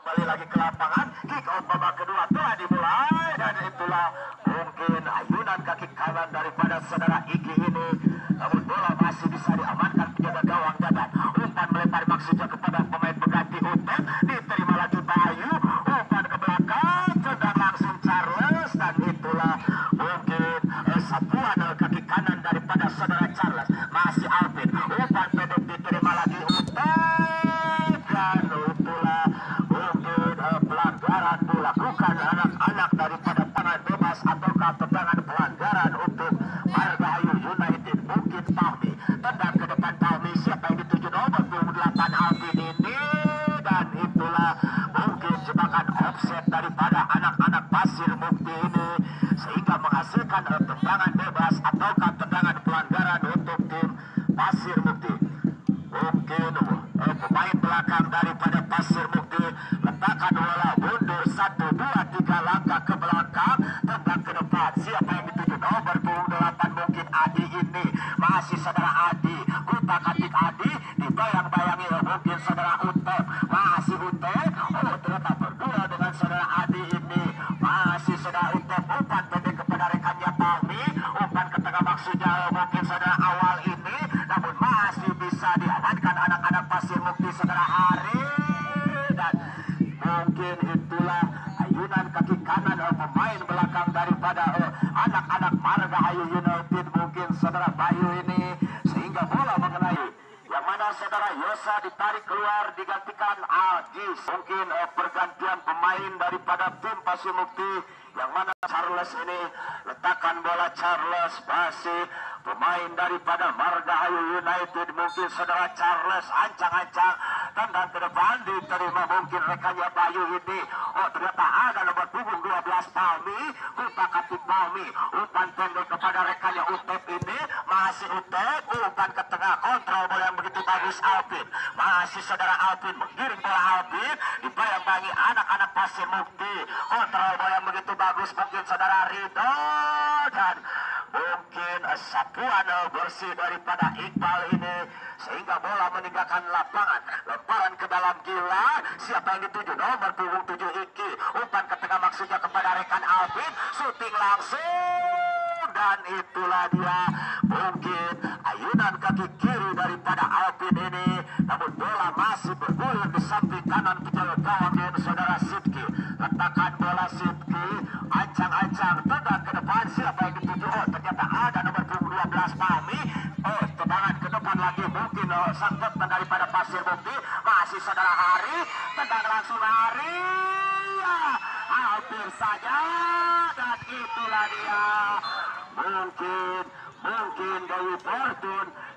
kembali lagi ke lapangan. Kick out babak kedua telah dimulai dan itulah mungkin ayunan kaki kanan daripada saudara Iki ini. Namun bola masih bisa diamankan penjaga gawang Dadan. Umpan melempar maksudnya kepada pemain pengganti Utep. Diterima lagi Bayu. Umpan ke belakang, tendang langsung Charles dan itulah mungkin sapuan kaki kanan daripada saudara Charles. Masih Alvin. Umpan pendek diterima lagi Utep dan itulah mungkin pelanggaran dilakukan anak-anak daripada tangan bebas ataukah tendangan pelanggaran untuk Margahayu United. Mungkin Fahmi tendang ke depan Fahmi, siapa yang dituju nomor 28 Alvin ini dan itulah mungkin jebakan offset daripada anak-anak Pasir Mukti ini sehingga menghasilkan tendangan bebas ataukah tendangan pelanggaran untuk tim Pasir Mukti. Mungkin pemain belakang daripada Pasir Mukti letakkan bola mundur 1, 2, 3 langkah ke belakang, tendang ke depan, siapa yang dituju nomor 28 mungkin Adi ini, masih saudara Adi, kutak atik Adi, dibayang-bayangi mungkin saudara Utep, masih Utep, ternyata berdua dengan saudara Adi ini, masih saudara Utep, umpan pendek kepada rekannya Fahmi, umpan ke tengah maksudnya mungkin saudara Awal ini, namun masih bisa diamankan anak-anak Pasir Mukti saudara Ari dan mungkin itulah ayunan kaki kanan pemain belakang daripada anak-anak Margahayu United mungkin saudara Bayu ini sehingga bola mengenai yang mana saudara Yosa ditarik keluar digantikan Agis. Mungkin pergantian pemain daripada tim Pasir Mukti yang mana Charles ini letakkan bola Charles masih pemain daripada Margahayu United mungkin saudara Charles ancang-ancang tendang ke depan diterima mungkin rekannya Bayu ini. Oh ternyata ada nomor punggung 12 Fahmi, kutak atik Fahmi, umpan pendek kepada rekannya Utep ini, masih Utep, umpan ke tengah kontrol bola yang begitu bagus Alvin, masih saudara Alvin menggiring bola Alvin, dibayang-bayangi anak-anak Pasir Mukti, kontrol bola yang begitu bagus mungkin saudara Ridho dan mungkin sapuan bersih daripada Iqbal ini sehingga bola meninggalkan lapangan, lemparan ke dalam gila, siapa yang dituju nomor punggung 7 Iki, umpan ke tengah maksudnya kepada rekan Alvin, syuting langsung dan itulah dia mungkin ayunan kaki kiri daripada Alvin ini, namun bola masih bergulir di samping kanan penjaga gawang dan saudara Sidki, letakkan bola Sidki ancang-ancang tendang ke depan, siapa yang dituju, oh ternyata ada nomor punggung 12 Fahmi, oh tendangan ke depan lagi mungkin sangkut daripada Pasir Mukti, masih saudara Hari, tendang langsung Hari ya, hampir saja dan itulah dia mungkin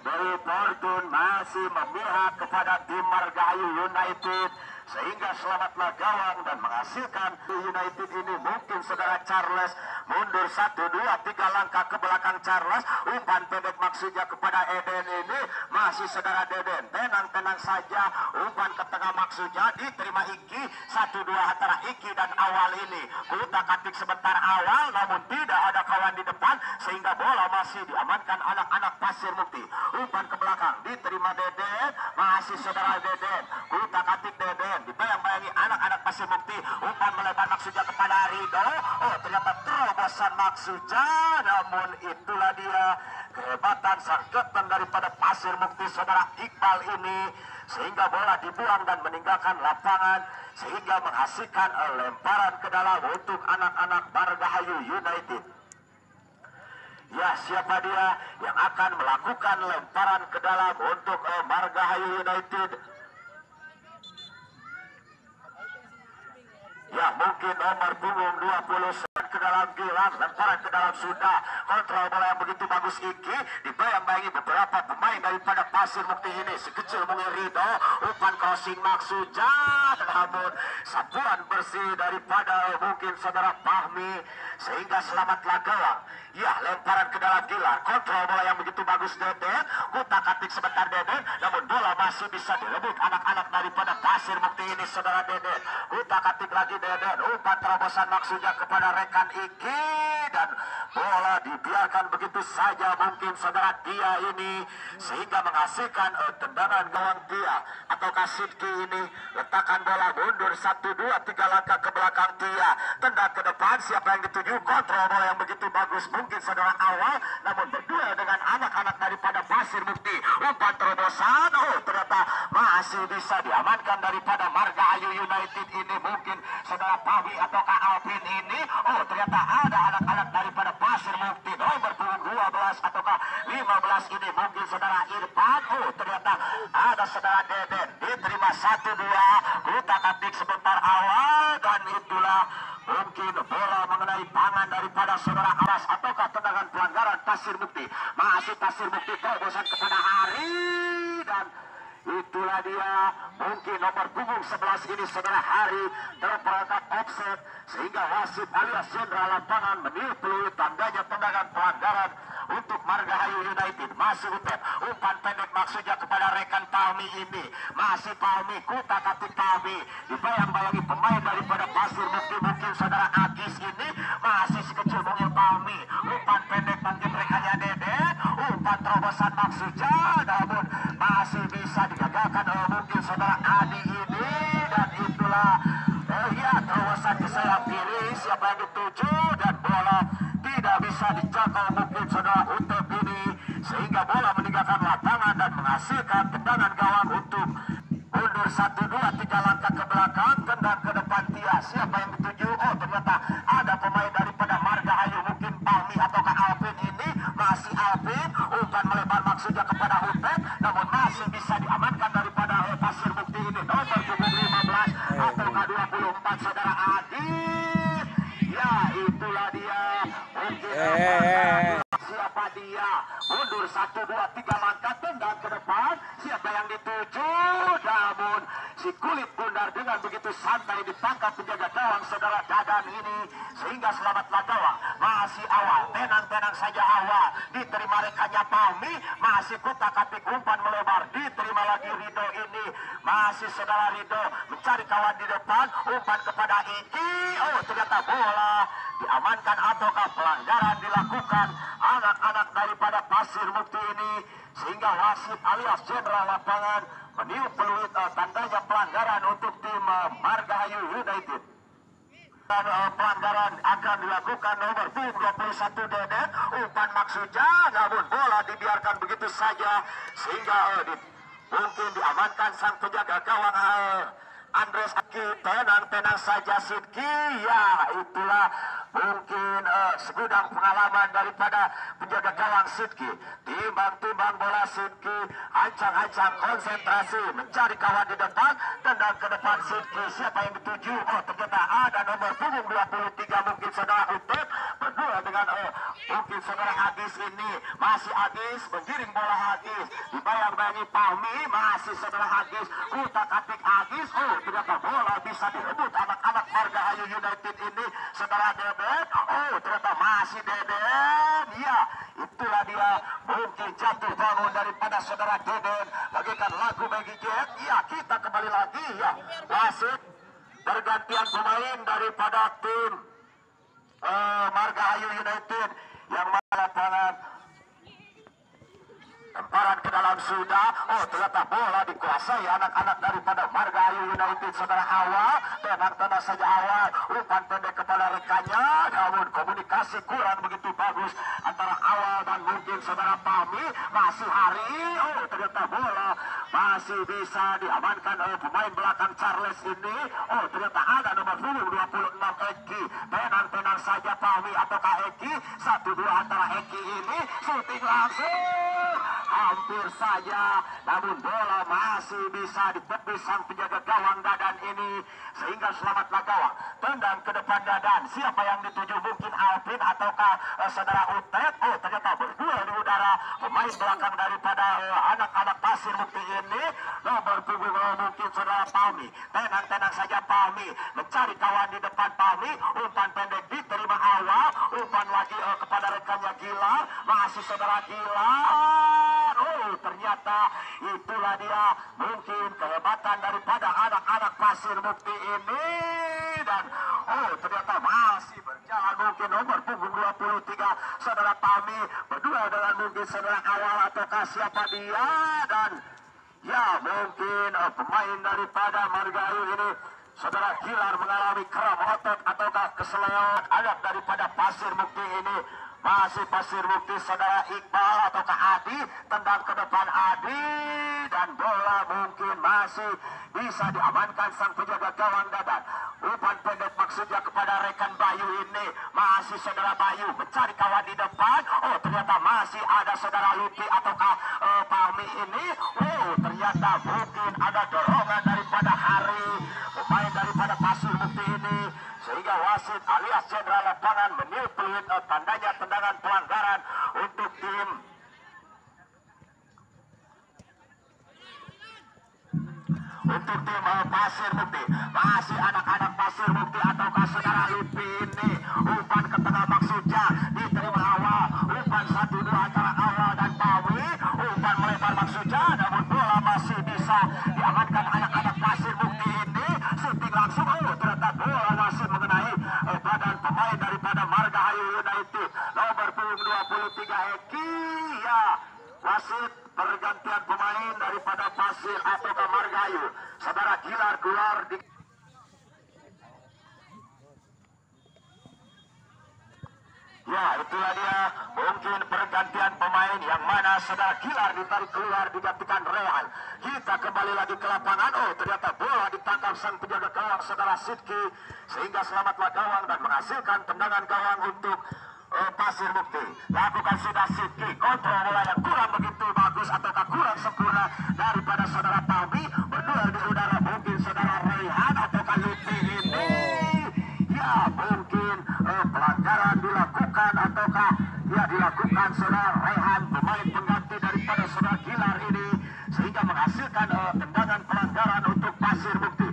Dewi Fortune masih memihak kepada tim Margahayu United sehingga selamatlah gawang dan menghasilkan United ini mungkin saudara Charles mundur 1, 2, 3 langkah ke belakang Charles, umpan pendek maksudnya kepada Eden ini, masih saudara Deden tenang-tenang saja, umpan ke tengah maksudnya diterima Iki, 1, 2 antara Iki dan Awal ini, kutak atik sebentar Awal namun tidak ada kawan di depan sehingga bola masih diamankan anak-anak Pasir Mukti, umpan ke belakang diterima Deden, masih saudara Deden, kutak atik Deden, dibayang-bayangi anak-anak Pasir Mukti, umpan melebar maksudnya kepada Ridho, oh ternyata terobosan maksudnya, namun itulah dia kehebatan sangketan daripada Pasir Mukti saudara Iqbal ini sehingga bola dibuang dan meninggalkan lapangan sehingga menghasilkan lemparan ke dalam untuk anak-anak Margahayu United. Ya, siapa dia yang akan melakukan lemparan ke dalam untuk Margahayu United? Ya, mungkin nomor punggung 20 ke dalam gilang, lemparan ke dalam sudah, kontrol bola yang begitu bagus Iki, dibayang-bayangi beberapa pemain daripada Pasir Mukti ini, sekecil mungkin Ridho, umpan crossing maksudnya, namun sapuan bersih daripada mungkin saudara Fahmi sehingga selamatlah gawang. Ya, lemparan ke dalam gilang, kontrol bola yang begitu bagus Deden, kutak atik sebentar Deden, namun bola masih bisa direbut anak-anak daripada Pasir Mukti ini saudara Deden, kutak atik lagi Deden, umpan terobosan maksudnya kepada rekan Iki dan bola di dibiarkan begitu saja mungkin saudara dia ini sehingga menghasilkan tendangan gawang dia ataukah Sidki ini letakkan bola mundur 1-2-3 langkah ke belakang dia, tendang ke depan, siapa yang dituju, kontrol bola yang begitu bagus mungkin saudara awal, namun berdua dengan anak-anak daripada Pasir Mukti, umpan terobosan, ternyata masih bisa diamankan daripada Marga Ayu United ini mungkin saudara Pawi ataukah Alvin ini, ternyata ada anak-anak daripada Pasir Mukti nomor punggung 12 ataukah 15 ini mungkin saudara Irfan, ternyata ada saudara Deden, diterima 1-2, kutak-atik sebentar awal dan itulah mungkin bola mengenai tangan daripada saudara Aras ataukah tendangan pelanggaran Pasir Mukti, masih Pasir Mukti terobosan kepada Hari dan itulah dia mungkin nomor punggung 11 ini saudara Hari terperangkap offset sehingga wasit alias jenderal lapangan meniup peluit tandanya tendangan pelanggaran untuk Margahayu United. Masih Utep, umpan pendek maksudnya kepada rekan Palmi ini, masih Palmi, kutak-atik Palmi, dibayang-bayangi pemain daripada Pasir Mukti mungkin saudara Agis ini, masih si kecil mungil Palmi, umpan pendek mungkin rekannya Dede, umpan terobosan maksudnya, namun masih bisa digagalkan mungkin saudara Adi ini, dan itulah terobosan ke sayap kiri, siapa yang dituju dan bola tidak bisa dijangkau mungkin saudara Utep ini sehingga bola meninggalkan lapangan dan menghasilkan tendangan gawang untuk mundur 1-2-3 langkah ke belakang, tendang ke depan dia, siapa yang dituju, ternyata ada pemain daripada Margahayu mungkin Palmi ataukah Alvin ini, masih Alvin, umpan melebar maksudnya kepada Utep, namun masih bisa diamankan daripada Pasir Mukti ini nomor punggung 15 ataukah 24 saudara Adi. Ya itulah dia mungkin siapa dia, mundur 1-2-3 langkah, tendang ke depan, siapa yang dituju, namun si kulit bundar dengan begitu santai ditangkap penjaga gawang saudara Dadan ini sehingga selamatlah gawang. Masih awal, tenang-tenang saja awal, diterima rekannya Palmi, masih kutak-atik umpan melebar, diterima lagi Rido ini, masih saudara Rido mencari kawan di depan, umpan kepada Iki, ternyata bola diamankan ataukah pelanggaran dilakukan anak-anak daripada Pasir Mukti ini sehingga wasit alias jenderal lapangan meniup peluit tandanya pelanggaran untuk tim Margahayu United. Dan pelanggaran akan dilakukan nomor punggung 21 Deden, umpan maksudnya, namun bola dibiarkan begitu saja sehingga mungkin diamankan sang penjaga gawang Andres Aki, tenang-tenang saja Sidki, ya itulah mungkin segudang pengalaman daripada penjaga gawang Sidki, timbang-timbang bola Sidki, ancang-ancang konsentrasi mencari kawan di depan, tendang ke depan Sidki, siapa yang dituju, ternyata ada nomor punggung 23 mungkin saudara Utep, berdua dengan mungkin saudara Agis ini, masih Agis, menggiring bola Agis, dibayang-bayangi Palmi, masih saudara Agis, kutak-atik Agis, ternyata bola bisa direbut anak-anak Margahayu United ini saudara Deden, ternyata masih Deden, ya itulah dia mungkin jatuh bangun daripada saudara Deden, bagikan lagu bagi Jet, ya kita kembali lagi ya, wasit pergantian pemain daripada tim Margahayu United yang lapangan lemparan ke dalam sudah, ternyata bola dikuasai anak-anak daripada Margahayu United saudara awal, tenang-tenang saja awal, umpan pendek kepada rekannya, namun komunikasi kurang begitu bagus antara awal dan mungkin saudara Pami, masih Hari, ternyata bola masih bisa diamankan oleh pemain belakang Charles ini, ternyata ada nomor punggung 26 Eki, tenang-tenang saja Pami ataukah Eki, 1-2 antara Eki ini, shooting langsung, hampir saja, namun bola masih bisa ditepis sang penjaga gawang Dadan ini sehingga selamatlah gawang, tendang ke depan Dadan, siapa yang dituju mungkin Alvin ataukah saudara Utep, ternyata berdua di udara pemain belakang daripada anak-anak Pasir Mukti ini, nomor punggung mungkin saudara Palmi, tenang-tenang saja Palmi, mencari kawan di depan Palmi, umpan pendek diterima awal, umpan lagi kepada rekannya Gilar, masih saudara Gilar, ternyata itulah dia mungkin kehebatan daripada anak-anak Pasir Mukti ini. dan ternyata masih berjalan mungkin nomor punggung 23 saudara Pami berdua dengan mungkin saudara Awal ataukah siapa dia, dan ya mungkin pemain daripada Margahayu ini saudara Gilar mengalami kram otot ataukah keseleo. Anak daripada Pasir Mukti ini masih Pasir Mukti saudara Iqbal ataukah Adi, tendang ke depan Adi dan bola mungkin masih bisa diamankan sang penjaga gawang Dadan. Umpan pendek maksudnya kepada rekan Bayu ini, masih saudara Bayu mencari kawan di depan. Ternyata masih ada saudara Luti ataukah Pami ini. Ternyata mungkin ada dorongan daripada Hari, pemain daripada Pasir Mukti ini, sehingga wasit alias jenderal lapangan meniup peluit tandanya tendangan pelanggaran untuk tim Pasir Mukti. Masih anak-anak Pasir Mukti ataukah saudara Lupi ini, umpan ke tengah maksudnya diterima Awal, umpan 1-2 antara Awal dan Pawi, umpan melebar maksudnya, namun bola masih bisa diamankan anak-anak Pasir Mukti ini. Shooting langsung, ternyata bola masih mengenai badan pemain daripada Margahayu United nomor punggung 23 Eki. Ya, wasit pergantian pemain daripada Pasir ataukah Margahayu. Saudara Gilar keluar di ya, itulah dia mungkin pergantian pemain yang mana saudara Gilar ditarik keluar digantikan Rehan. Kita kembali lagi ke lapangan. Ternyata bola ditangkap sang penjaga gawang saudara Sidki, sehingga selamatlah gawang dan menghasilkan tendangan gawang untuk Pasir Mukti. Lakukan sudah Sidki, kontrol bola yang kurang begitu bagus ataukah kurang sempurna daripada saudara Pami. Berdua di udara mungkin saudara Rehan ataukah Luti ini. Ya mungkin pelanggaran dilakukan ataukah ya dilakukan saudara Rehan, pemain pengganti daripada saudara Gilar ini, sehingga menghasilkan tendangan pelanggaran untuk Pasir Mukti.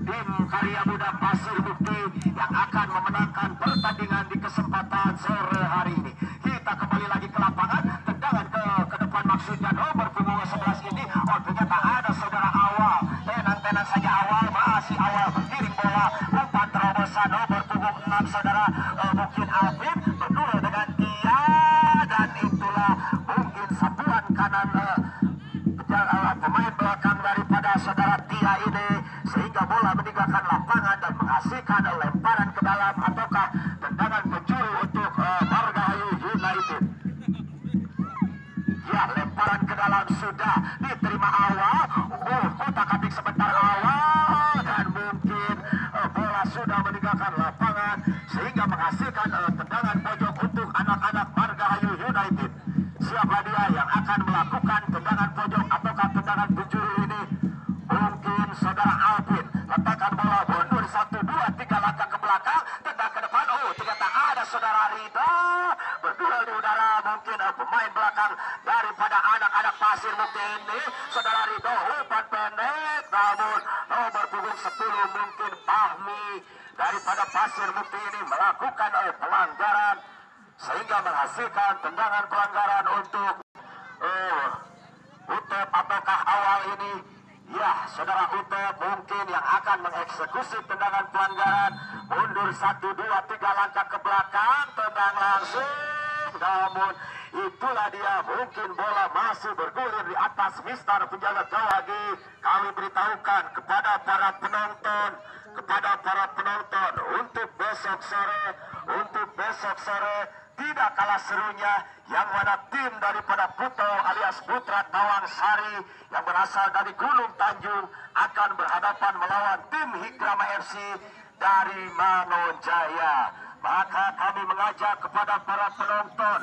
Tim Karya Muda Pasir Mukti yang akan memenangkan pertandingan di kesempatan sore hari ini. Kita kembali lagi ke lapangan, tendangan ke depan maksudnya nomor punggung 11 ini. Ternyata ada saudara Awal, tenan saja Awal, masih Awal berkirim bola, umpan terobosan nomor punggung 6 saudara mungkin Alvin berdua dengan dia, dan itulah mungkin satuan kanan pemain belakang daripada saudara Tia ini, sehingga bola meninggalkan lapangan dan menghasilkan lemparan ke dalam ataukah tendangan penjuru untuk Margahayu United. Ya, lemparan ke dalam sudah diterima Awal. Kotak-katik sebentar Awal, dan mungkin bola sudah meninggalkan lapangan sehingga menghasilkan tendangan pojok untuk anak-anak Margahayu United. Siapa dia yang akan melakukan tendangan pojok ataukah tendangan penjuru ini? Mungkin saudara Alvin. Letakkan bola mundur 1, 2, 3 langkah ke belakang, tendang ke depan. Ternyata ada saudara Rida berduel di udara, mungkin pemain belakang daripada anak-anak Pasir Mukti ini. Saudara Rida umpan pendek, namun nomor punggung 10 mungkin Fahmi daripada Pasir Mukti ini melakukan pelanggaran, sehingga menghasilkan tendangan pelanggaran untuk Utep ataukah Awal ini. Ya, saudara Utep mungkin yang akan mengeksekusi tendangan pelanggaran. Mundur 1, 2, 3 langkah ke belakang, tendang langsung, namun itulah dia mungkin bola masih bergulir di atas mistar penjaga gawang. Kami beritahukan kepada para penonton untuk besok sore tidak kalah serunya, yang mana tim daripada Puto alias Putra Tawang Sari yang berasal dari Gunung Tanjung akan berhadapan melawan tim Higrama FC dari Manonjaya. Maka kami mengajak kepada para penonton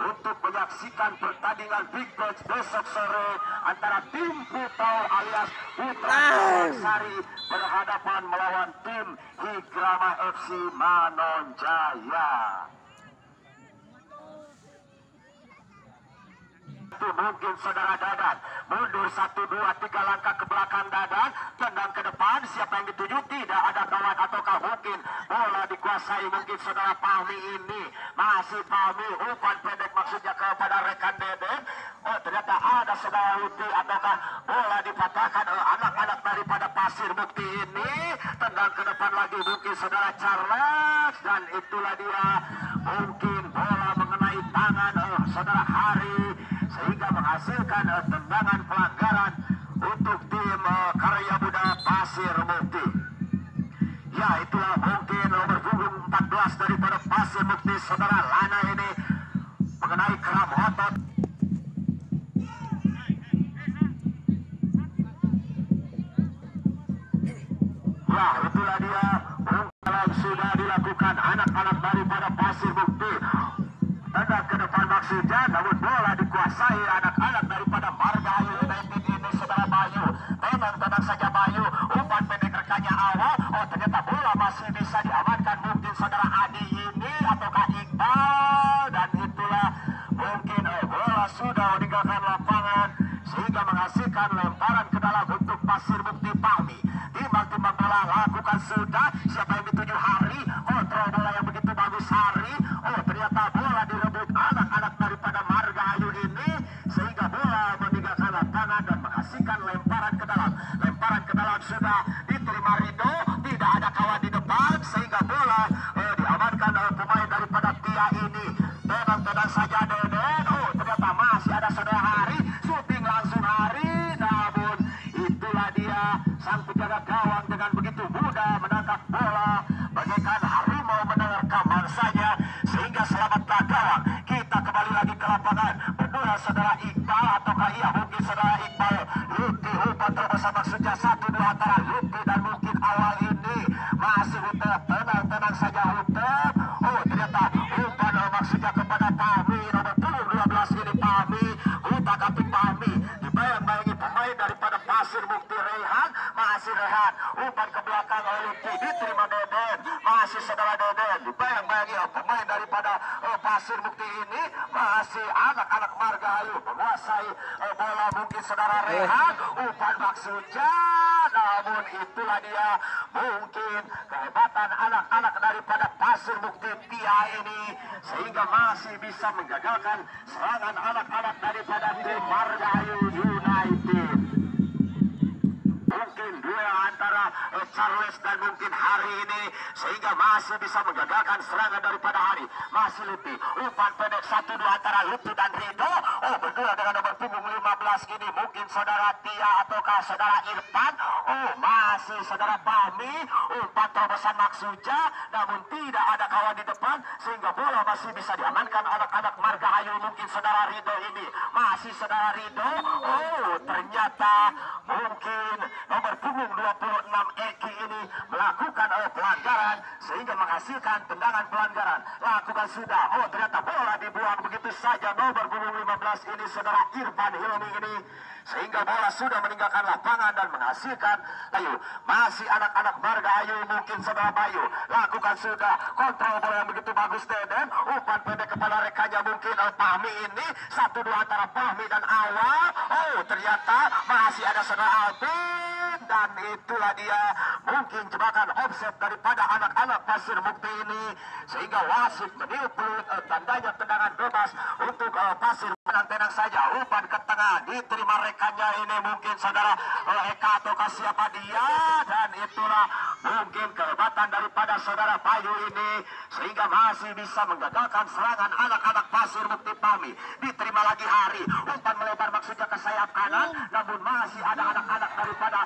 untuk menyaksikan pertandingan big match besok sore antara tim Puto alias Putra Tawang Sari berhadapan melawan tim Higrama FC Manonjaya. Mungkin saudara Dadan mundur 1, 2, 3 langkah ke belakang Dadan, tendang ke depan, siapa yang dituju? Tidak ada kawan ataukah mungkin bola dikuasai mungkin saudara Fahmi ini. Masih Fahmi, umpan pendek maksudnya kepada rekan Deden. Oh ternyata ada saudara Lutfi ataukah bola dipatahkan oleh anak-anak daripada Pasir Bukti ini. Tendang ke depan lagi mungkin saudara Charles, dan itulah dia mungkin bola mengenai tangan saudara Hari sehingga menghasilkan tendangan pelanggaran untuk tim Karya Muda Pasir Bukti. Ya itulah mungkin nomor punggung 14 daripada Pasir Bukti saudara Lana ini mengenai keram otot. Ya itulah dia umpan sudah dilakukan anak-anak daripada Pasir Bukti. Tendang ke depan maksudnya, namun bola dikuasai anak-anak daripada Margahayu United ini saudara Bayu. Tenang saja Bayu, umpan pendek rekannya awal. Oh ternyata bola masih bisa diamankan mungkin saudara Adi ini ataukah Iqbal, dan itulah mungkin bola sudah meninggalkan lapangan sehingga menghasilkan lemparan ke dalam untuk Pasir Bukti Pahmi. Timbang-timbang bola lakukan sudah, siapa yang dituju Hari, kontrol bola yang begitu bagus Hari. Oh ternyata bola direbut anak-anak daripada Margahayu ini sehingga bola meninggalkan lapangan dan menghasilkan lemparan ke dalam sudah diterima Rido, tidak ada kawan di depan sehingga bola diamankan oleh pemain daripada Tia ini. Tenang saja Deden. Oh ternyata masih ada saudara Hari, shooting langsung Hari, namun itulah dia sang penjaga gawang dengan begitu mudah menangkap bola bagaikan harimau mendengar kabar saja sehingga selamatlah gawang. Kita kembali lagi ke lapangan berdua saudara Iqbal ataukah iya mungkin saudara Iqbal Lutfi umpan terbesar maksudnya 1-2 antara Lutfi dan mungkin awal ini masih Hutep. Tenang saja Hutep. Oh ternyata umpan maksudnya kepada Pahmi nomor punggung 12 ini Pahmi, utak kaping Pahmi dibayang-bayangi pemain daripada Pasir Bukti Rehan, masih Rehan umpan ke belakang oleh Lutfi diterima Deden, masih saudara Deden dibayang-bayangi pemain daripada Pasir Bukti ini masih anak-anak Margahayu menguasai bola mungkin saudara Rehan, umpan maksudnya, namun itulah dia mungkin kehebatan anak-anak daripada Pasir Bukti Tia ini sehingga masih bisa menggagalkan serangan anak-anak daripada tim Margahayu United. Mungkin duel antara Charles dan mungkin Hari ini sehingga masih bisa menggagalkan serangan daripada Hari. Masih Lutfi, umpan pendek 1-2 antara Lutfi dan Rido. Oh berdua dengan nomor punggung 15 ini mungkin saudara Tia ataukah saudara Irfan. Oh masih saudara Pahmi, umpan terobosan maksudnya namun tidak ada kawan di depan sehingga bola masih bisa diamankan anak-anak Margahayu mungkin saudara Rido ini. Masih saudara Rido. Oh ternyata mungkin nomor punggung 26 Eki ini melakukan pelanggaran sehingga menghasilkan tendangan pelanggaran. Lakukan sudah. Oh ternyata bola dibuang begitu saja nomor punggung 15 ini saudara Irfan Hilmi ini sehingga bola sudah meninggalkan lapangan dan menghasilkan Bayu. Masih anak-anak Margahayu mungkin saudara Bayu lakukan sudah kontrol bola yang begitu bagus Deden, umpan pendek kepada rekannya mungkin Pahmi ini 1-2 antara Pahmi dan Awal. Oh ternyata masih ada saudara Albin, dan itulah dia mungkin jebakan offset daripada anak-anak Pasir Bukti ini sehingga wasit meniup tandanya tendangan bebas untuk Pasir. Tenang saja umpan ke tengah diterima rekannya ini mungkin saudara Eka ataukah siapa dia, dan itulah mungkin kehebatan daripada saudara Bayu ini sehingga masih bisa menggagalkan serangan anak-anak Pasir Bukti Pahmi. Diterima lagi Hari, umpan melebar maksudnya ke sayap kanan, namun masih ada anak-anak daripada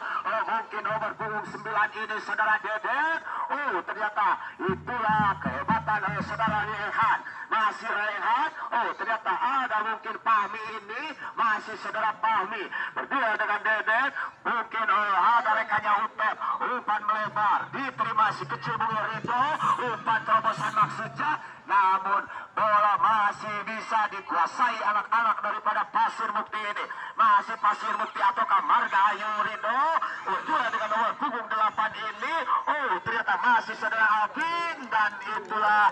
mungkin nomor punggung 9 ini saudara Deden. Oh ternyata itulah kehebatan saudara Rehan, masih Rehan. Oh ternyata ada mungkin Pahmi ini, masih saudara Pahmi berdua dengan Deden, mungkin ada rekannya Utep, umpan melebar diterima si kecil Bung Rido, umpan terobosan maksudnya, namun bola masih bisa dikuasai anak-anak daripada Pasir Bukti ini. Masih Pasir Bukti ataukah Margahayu Rido, berdua dengan nomor punggung 8 ini. Oh ternyata masih saudara Alvin, dan itulah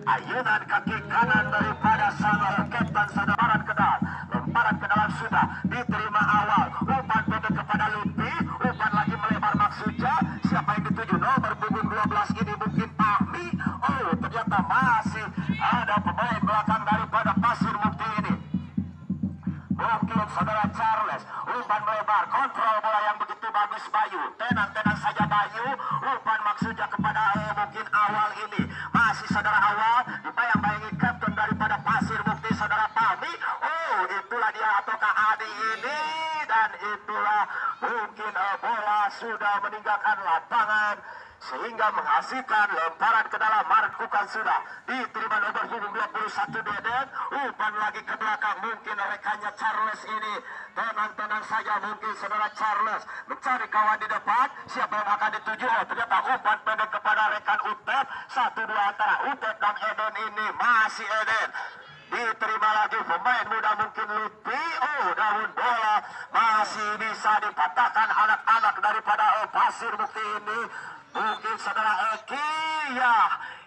ayunan kaki kanan daripada sang kapten saudara Kedal. Lemparan ke dalam sudah diterima Awal, umpan pendek kepada Lutfi, umpan lagi melebar maksudnya, siapa yang dituju nomor punggung 12 ini mungkin Pahmi. Oh ternyata masih ada pemain belakang daripada Pasir Bukti ini. umpan melebar, kontrol bola yang begitu bagus Bayu, tenang-tenang saja Bayu, umpan maksudnya kepada mungkin awal ini, masih saudara awal, dibayang-bayangi kapten daripada Pasir Mukti saudara Pami, oh itulah dia ataukah Adi ini, dan itulah mungkin bola sudah meninggalkan lapangan, sehingga menghasilkan lemparan ke dalam. Markukan sudah diterima nomor punggung 21 Deden, umpan lagi ke belakang, mungkin rekannya Charles ini, tenang-tenang saja mungkin saudara Charles mencari kawan di depan, siapa yang akan dituju, oh ternyata umpan pendek kepada rekan Utep, 1-2 antara Utep dan Eden ini, masih Eden, diterima lagi pemain muda mungkin Lutfi, oh daun bola masih bisa dipatahkan anak-anak daripada Pasir Mukti ini, mungkin saudara Eki, ya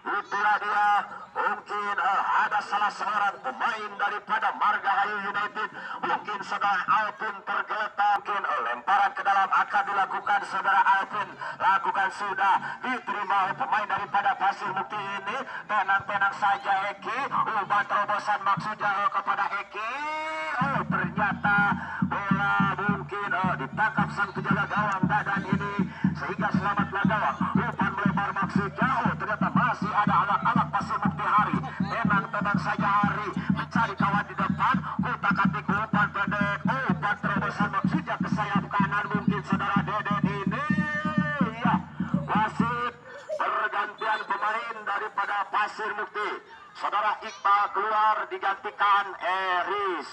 itulah dia, mungkin ada salah seorang pemain daripada Margahayu United, mungkin saudara Alvin tergeletak, mungkin lemparan ke dalam akan dilakukan saudara Alvin, lakukan sudah, diterima oleh pemain daripada Pasir Mukti ini, tenang-tenang saja Eki, umpan terobosan maksudnya kepada Eki, oh ternyata bola mungkin ditangkap sang penjaga gawang Dadan ini, sehingga selamatlah gawang, umpan melebar maksudnya, oh ternyata masih ada anak-anak Pasir Mukti Hari, tenang-tenang saja Hari, mencari kawan di depan, kutak-atik umpan pendek, umpan terobosan maksudnya ke sayap kanan, mungkin saudara Deden ini, ya wasit pergantian pemain daripada Pasir Mukti, saudara Iqbal keluar digantikan Eris.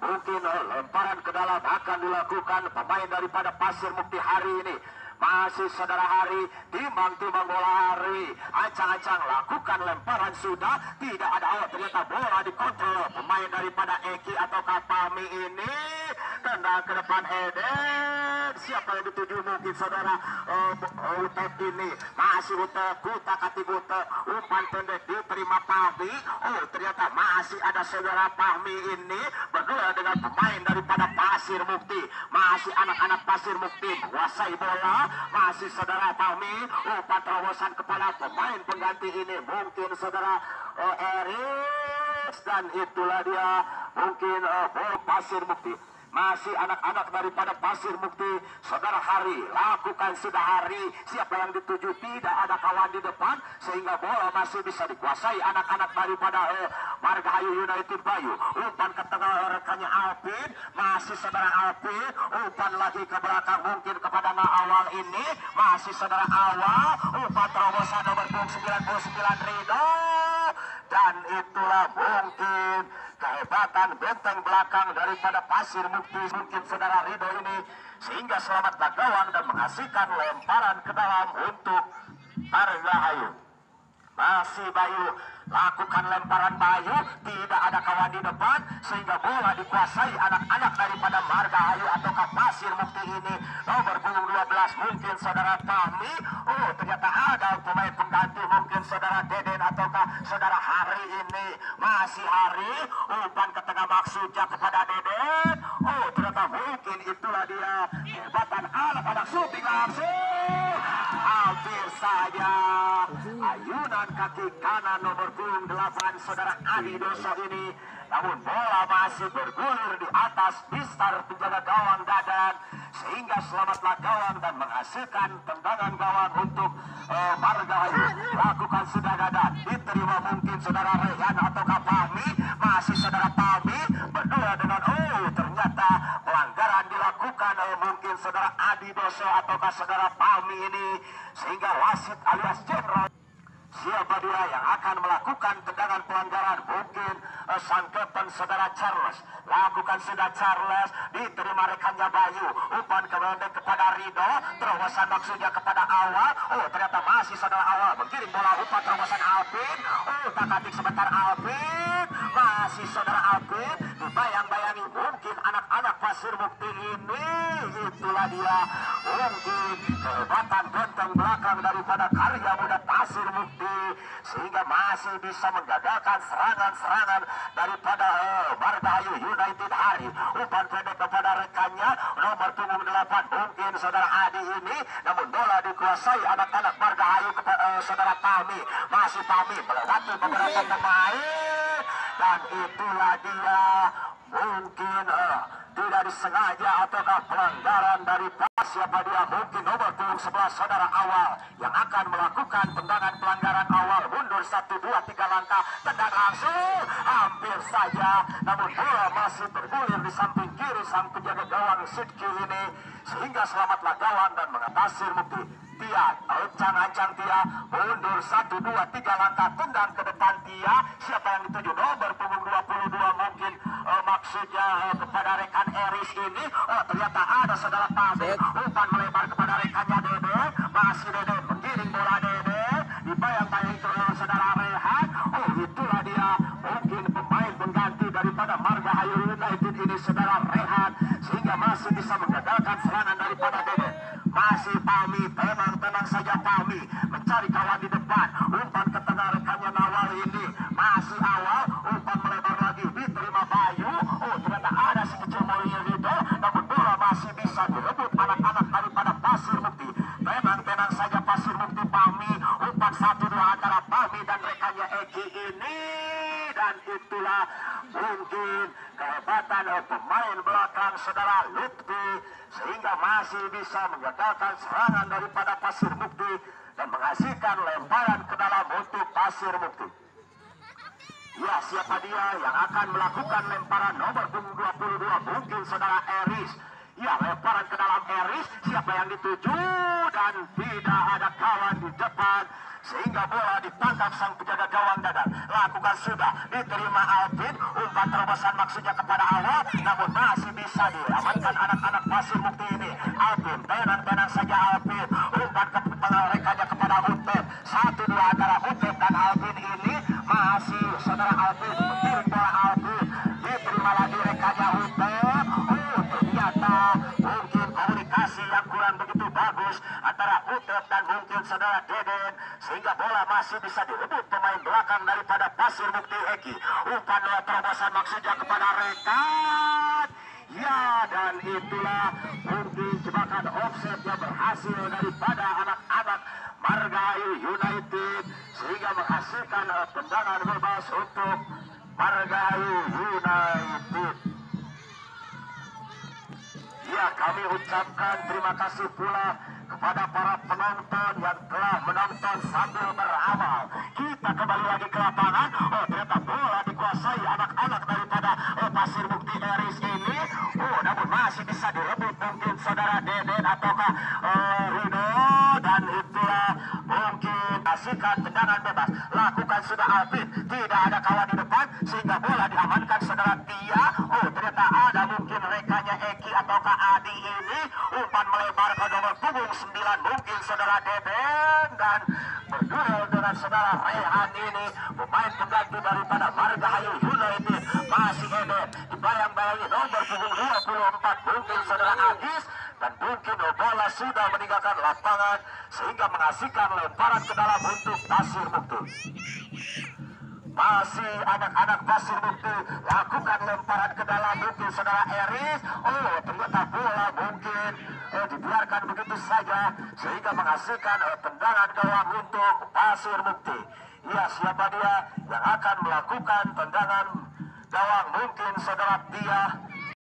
Mungkin lemparan ke dalam akan dilakukan pemain daripada Pasir Mukti Hari ini, masih saudara Hari, timbang-timbang bola Hari, ancang-ancang lakukan lemparan sudah, tidak ada, oh ternyata bola dikontrol pemain daripada Eki atau Kapami ini, tendang ke depan Eden, siapa yang dituju mungkin saudara Utep ini, masih Utep, kutak-atik Utep, umpan pendek diterima Pahmi, oh ternyata masih ada saudara Pahmi ini, berdua dengan pemain daripada Pasir Mukti, masih anak-anak Pasir Mukti menguasai bola, masih saudara Pahmi, umpan terobosan kepada pemain pengganti ini, mungkin saudara Eris, dan itulah dia mungkin Pasir Mukti, masih anak-anak daripada Pasir Mukti, saudara Hari, lakukan sudah Hari, siapa yang dituju, tidak ada kawan di depan, sehingga bola masih bisa dikuasai anak-anak daripada Margahayu United Bayu, umpan ke tengah rekannya Alvin, masih saudara Alvin, umpan lagi ke belakang mungkin kepada Awal ini, masih saudara Awal, umpan terobosan nomor 99 Rido, dan itulah mungkin kehebatan benteng belakang daripada Pasir Mukti, mungkin saudara Rido ini, sehingga selamatlah gawang dan menghasilkan lemparan ke dalam untuk Margahayu. Masih Bayu, lakukan lemparan Bayu, tidak ada kawan di depan, sehingga bola dikuasai anak-anak daripada Margahayu ataukah Pasir Mukti ini, nomor punggung 12 mungkin saudara Pami, oh ternyata ada pemain pengganti mungkin saudara Deden ataukah saudara Hari ini, masih Hari, umpan ke tengah maksudnya kepada Deden, oh ternyata mungkin itulah dia kehebatan anak-anak syuting langsung, hampir saja ayunan kaki kanan nomor punggung 8 saudara Adi Doso ini, namun bola masih bergulir di atas pistar penjaga gawang Dadan, sehingga selamatlah gawang dan menghasilkan tendangan gawang untuk Margahayu. Lakukan sudah Dadan, diterima mungkin saudara Rehan atau Kapami, masih saudara Pami, berdua dengan ternyata pelanggaran dilakukan mungkin saudara Adi Doso ataukah saudara Pami ini, sehingga wasit alias Jenderal, siapa dia yang akan melakukan tendangan pelanggaran, mungkin sang kapten saudara Charles, lakukan sudah Charles, diterima rekannya Bayu, umpan kembali kepada Rido, terobosan maksudnya kepada Awal, oh ternyata masih saudara Awal, mengirim bola umpan terobosan Alvin, oh takatik sebentar Alvin, masih saudara Alvin, dibayang-bayangi mungkin anak-anak Pasir Mukti ini, itulah dia mungkin kehebatan benteng belakang daripada karya muda Pasir Mukti, sehingga masih bisa menggagalkan serangan-serangan daripada Margahayu United Hari, umpan pendek kepada rekannya nomor punggung 8 mungkin saudara Adi ini, namun bola dikuasai anak-anak Margahayu kepada saudara Pami, masih Pami melewati beberapa pemain, dan itulah dia mungkin tidak disengaja ataukah pelanggaran dari siapa dia, mungkin nomor punggung 11 saudara awal yang akan melakukan tendangan pelanggaran awal, mundur 1, 2, 3 langkah, tendang langsung hampir saja, namun bola masih bergulir di samping kiri sang penjaga gawang Sidki ini, sehingga selamatlah gawang dan mengatasi Mukti. Tia, ancang-ancang Tia, mundur 1, 2, 3 langkah, tendang ke depan Tia, siapa yang dituju, nomor punggung 22 mungkin maksudnya kepada rekan Eris ini, ternyata ada saudara Tabek, umpan melebar kepada rekannya Dede, masih Dede menggiring bola Dede, dibayang-bayang itu saudara Rehan, itulah dia mungkin pemain pengganti daripada Margahayu United ini saudara Rehan, sehingga masih bisa menggagalkan serangan daripada Dede. Masih Pami, tenang saja Pami, mencari kawan di depan, umpan ke tengah rekannya Nawal ini, masih awal, umpan melebar lagi, diterima Bayu, ternyata ada si kecil Molia Rido, namun bola masih bisa direbut anak-anak daripada Pasir Mukti. Tenang saja Pasir Mukti, Pami, umpan 1-2 antara Pami dan rekannya Eki ini, dan itulah mungkin kehebatan pemain belakang saudara Lutfi, sehingga masih bisa menggagalkan serangan daripada Pasir Mukti dan menghasilkan lemparan ke dalam untuk Pasir Mukti. Ya, siapa dia yang akan melakukan lemparan nomor punggung 22, mungkin saudara Eris. Ya, lemparan ke dalam Eris, siapa yang dituju, dan tidak ada kawan di depan, sehingga bola ditangkap sang penjaga gawang Dadan. Lakukan sudah, diterima Alvin, umpan terobosan maksudnya kepada awal, namun masih bisa diamankan anak-anak Pasir Mukti ini. Alvin, tenang saja Alvin, umpan ke tengah rekannya kepada Utet, 1-2 antara Utet dan Alvin ini, masih saudara Alvin, menggiring bola Alvin, diterima lagi rekannya Utet. Ternyata mungkin komunikasi yang kurang begitu bagus antara Utet dan mungkin saudara Deden, sehingga bola masih bisa direbut pemain belakang daripada Pasir Mukti Eki. Umpan terobosan maksudnya kepada rekan. Ya, dan itulah mungkin jebakan offset yang berhasil daripada anak-anak Margahayu United, sehingga menghasilkan tendangan bebas untuk Margahayu United. Ya, kami ucapkan terima kasih pula kepada para penonton yang telah menonton sambil beramal. Kita kembali lagi ke lapangan. Ternyata bola dikuasai anak-anak daripada Pasir Mukti Eris ini. Namun masih bisa direbut mungkin saudara Deden ataukah Rido, dan itulah mungkin hasilkan tendangan bebas. Lakukan sudah Alvin, tidak ada kawan di depan, sehingga bola diamankan saudara Tia. Ternyata ada mungkin rekannya Eki ataukah Adi ini, umpan melebar ke nomor punggung 9 mungkin saudara Deden, dan berduel dengan saudara Rehan ini, pemain pengganti daripada Margahayu United. Masih Deden, dibayang-bayangi nomor punggung 24 mungkin saudara Agis, dan mungkin bola sudah meninggalkan lapangan, sehingga menghasilkan lemparan ke dalam untuk Pasir Mukti. Masih anak-anak Pasir Mukti lakukan lemparan ke dalam mungkin saudara Eris. Ternyata bola mungkin dibiarkan begitu saja, sehingga menghasilkan tendangan gawang untuk Pasir Mukti. Ya, siapa dia yang akan melakukan tendangan gawang, mungkin saudara Tia.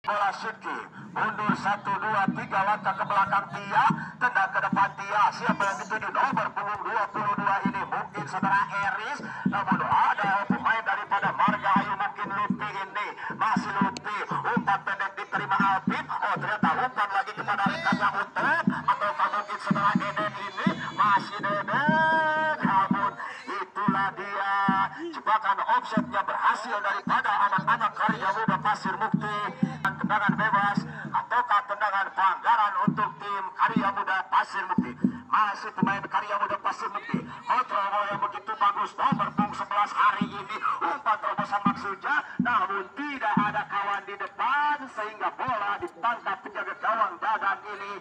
Bola Sidki mundur 1, 2, 3 langkah ke belakang Tia, tendang ke depan Tia, siapa yang dituju, nomor punggung 22 ini mungkin saudara Eris, namun ada pemain daripada Margahayu mungkin Lutfi ini, masih Lutfi, umpan pendek diterima Alvin. Ternyata umpan lagi kepada rekannya Utet, ataukah mungkin saudara Deden ini, masih Deden, namun itulah dia jebakan offsetnya berhasil daripada anak-anak Karya Muda Pasir Mukti. Tendangan bebas ataukah tendangan pelanggaran untuk tim Karya Muda Pasir Mukti. Masih pemain Karya Muda Pasir Mukti, kontrol bola yang begitu bagus, nomor punggung 11 hari ini, umpan terobosan maksudnya, namun tidak ada kawan di depan, sehingga bola ditangkap penjaga gawang Dadan ini,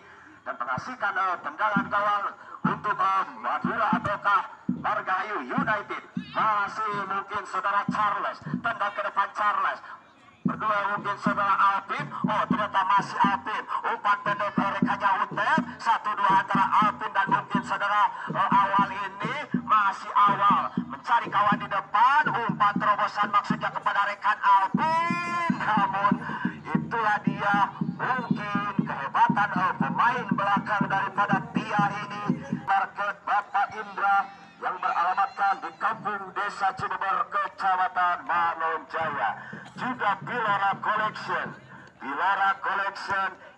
dan menghasilkan tendangan gawang untuk Madura ataukah Margahayu United. Masih mungkin saudara Charles, tendang ke depan Charles, berdua mungkin saudara Alvin. Ternyata masih Alvin, umpan pendek rekannya Utet, 1-2 antara Alvin dan mungkin saudara Awal ini, masih Awal mencari kawan di depan, umpan terobosan maksudnya kepada daripada Tia ini market Bapak Indra yang beralamatkan di kampung Desa Cibeber, Kecamatan Manonjaya. Juga Bilora Collection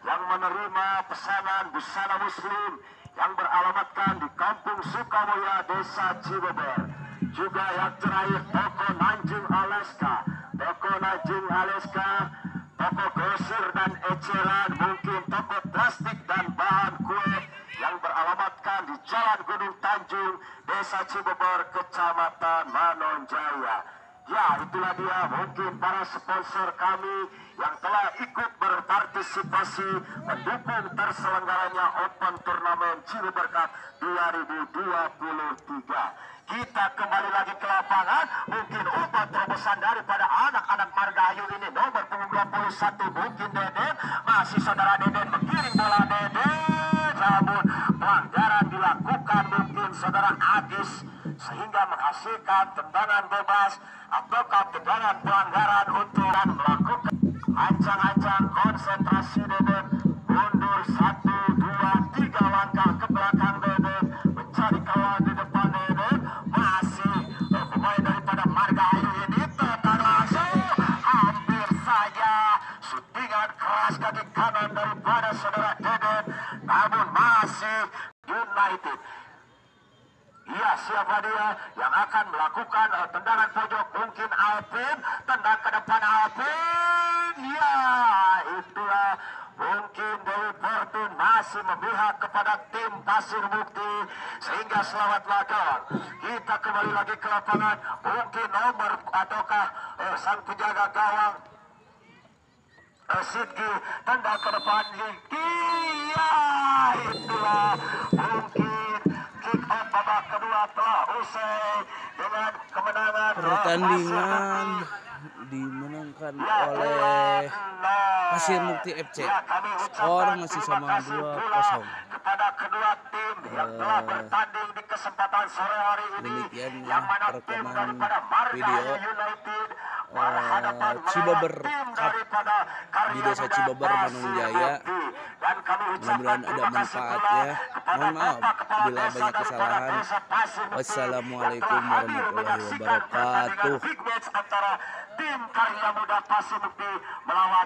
yang menerima pesanan busana muslim yang beralamatkan di kampung Sukamulya, Desa Cibeber. Juga yang terakhir toko Nanjing Alaska, toko grosir dan eceran, mungkin toko plastik dan bahan kue yang beralamatkan di Jalan Gunung Tanjung, Desa Cibeber, Kecamatan Manonjaya. Ya, itulah dia mungkin para sponsor kami yang telah ikut berpartisipasi mendukung terselenggaranya Open Turnamen Cibeber Cup 2023. Kita kembali lagi ke lapangan. Mungkin umpan terobosan daripada anak-anak Margahayu ini nomor punggung 21 mungkin Deden. Masih saudara Deden mengiring bola Deden. Namun pelanggaran dilakukan mungkin saudara Agis sehingga menghasilkan tendangan bebas ataukah tendangan pelanggaran untuk melakukan ancang-ancang konsentrasi Deden. Mundur 1, 2, 3 langkah ke belakang Deden. Mencari kawan di depan Deden. Masih pemain daripada Margahayu ini tendang langsung. Hampir saja syutingan keras kaki kanan daripada saudara Deden. Namun masih United. Iya, siapa dia yang akan melakukan tendangan pojok? Mungkin Alvin, tendang ke depan Alvin. Ya, itulah mungkin Dewi Fortune masih memihak kepada tim Pasir Bukti sehingga selamatlah kawan. Kita kembali lagi ke lapangan. Mungkin nomor ataukah sang penjaga gawang Sidki tendang ke depan Sidki. Ya, itulah mungkin kick off babak kedua telah usai dengan kemenangan pertandingan dimenangkan oleh Pasir Mukti FC. Skor masih sama 2-0. Kepada kedua tim yang telah bertanding di kesempatan sore hari ini, demikian yang mana tim rekaman daripada Margahayu video United berhadapan Cibeber tim Cup daripada di Desa Cibeber, Manonjaya. Dan kami ucapkan Mudah-mudahan ada terima kasih manfaatnya. kepada Mohon maaf Bapak Kepala bila Desa banyak daripada kesalahan. Desa Pasir Mukti Wassalamualaikum yang telah hadir warahmatullahi menyaksikan pertandingan wabarakatuh. big match antara tim Karya Muda Pasir Mukti melawan